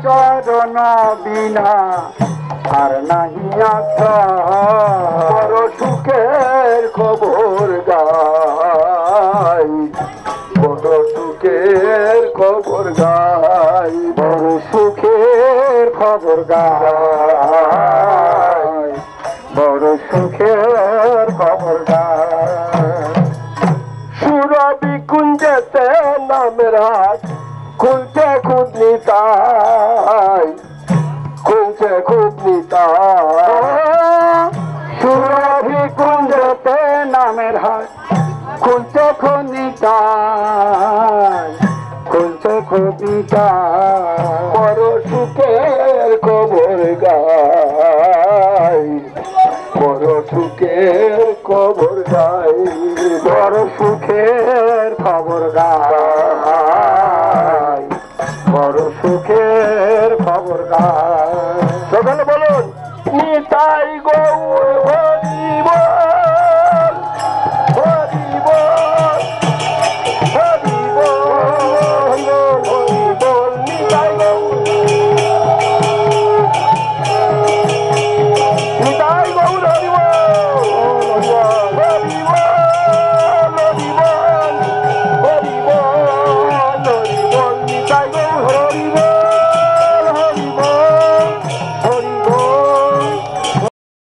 চরণ বিনা আর নাহি আশ্রয়। বড় সুখের খবর গাই, বড় সুখের খবর গাই, বড় সুখের খবর গায়, বড় সুখের খবর গায়। সুরবি কুঞ্জেতে নামের হাট খুলছে খুদ নিতাই, খুলছে খুদ নিতাই। সুরভি কুঞ্জতে নামের হাট খুলছে খনিতায়, খুলছে খনিতায়। বড় সুখের খবর গাই, বড় সুখের খবর গাই, বড় সুখের খবর গায়, বড় সুখের খবর গায়। সকালে বলুন নিতাই